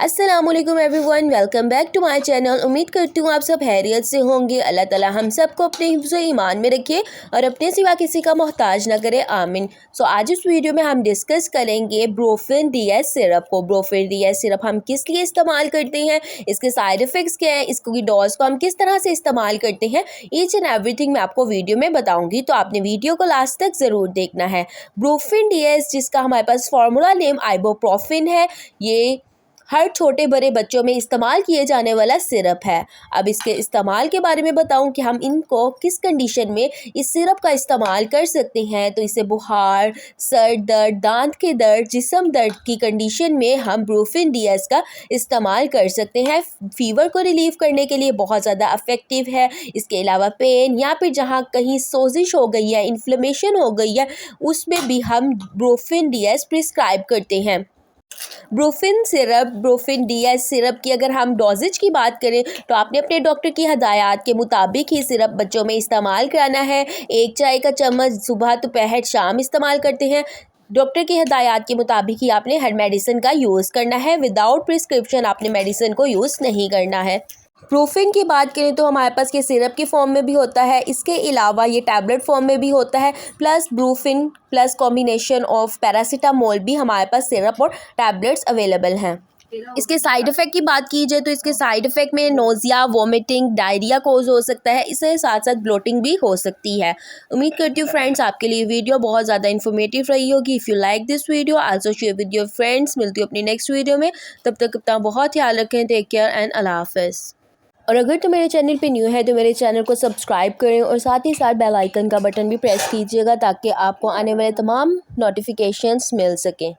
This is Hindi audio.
अस्सलामुअलैकुम everyone, welcome back to my channel. उम्मीद करती हूँ आप सब खैरियत से होंगे। अल्लाह ताला हम सबको अपने हिफ्ज़ ईमान में रखे और अपने सिवा किसी का मोहताज ना करे, आमीन। सो आज इस वीडियो में हम डिस्कस करेंगे ब्रोफिन डीएस सिरप को। ब्रोफिन डीएस सिरप हम किस लिए इस्तेमाल करते हैं, इसके साइड इफ़ेक्ट्स क्या हैं, इसकी डोज को हम किस तरह से इस्तेमाल करते हैं, ईच एंड एवरीथिंग मैं आपको वीडियो में बताऊँगी, तो आपने वीडियो को लास्ट तक ज़रूर देखना है। ब्रोफिन डीएस, जिसका हमारे पास फार्मूला नेम आइबोप्रोफिन है, ये हर छोटे बड़े बच्चों में इस्तेमाल किए जाने वाला सिरप है। अब इसके इस्तेमाल के बारे में बताऊं कि हम इनको किस कंडीशन में इस सिरप का इस्तेमाल कर सकते हैं, तो इसे बुखार, सर दर्द, दांत के दर्द, जिस्म दर्द की कंडीशन में हम ब्रोफिन डीएस का इस्तेमाल कर सकते हैं। फीवर को रिलीव करने के लिए बहुत ज़्यादा इफ़ेक्टिव है। इसके अलावा पेन या फिर जहाँ कहीं सोजिश हो गई है, इन्फ्लेमेशन हो गई है, उसमें भी हम ब्रोफिन डीएस प्रिस्क्राइब करते हैं। ब्रोफिन डीएस सिरप की अगर हम डोजेज की बात करें तो आपने अपने डॉक्टर की हदायत के मुताबिक ही सिरप बच्चों में इस्तेमाल कराना है। 1 चाय का चम्मच सुबह, दोपहर, शाम इस्तेमाल करते हैं। डॉक्टर की हदायत के मुताबिक ही आपने हर मेडिसिन का यूज़ करना है। विदाउट प्रिस्क्रिप्शन आपने मेडिसिन को यूज़ नहीं करना है। ब्रोफिन की बात करें तो हमारे पास ये सिरप के फॉर्म में भी होता है, इसके अलावा ये टैबलेट फॉर्म में भी होता है, plus Brufen plus combination of paracetamol भी हमारे पास सिरप और टैबलेट्स अवेलेबल हैं। इसके साइड इफ़ेक्ट की बात की जाए तो इसके साइड इफ़ेक्ट में नोज़िया, वोमिटिंग, डायरिया कोज हो सकता है। इसके साथ साथ ब्लोटिंग भी हो सकती है। उम्मीद करती हूँ फ्रेंड्स आपके लिए वीडियो बहुत ज़्यादा इन्फॉर्मेटिव रही होगी। If you like this video also share with your friends. मिलती हूँ अपनी नेक्स्ट वीडियो में, तब तक अपना बहुत ख्याल रखें। टेक केयर एंड अल्लाह हाफ़िज़। और अगर तो मेरे चैनल पे न्यू है तो मेरे चैनल को सब्सक्राइब करें और साथ ही साथ बेल आइकन का बटन भी प्रेस कीजिएगा ताकि आपको आने वाले तमाम नोटिफिकेशंस मिल सकें।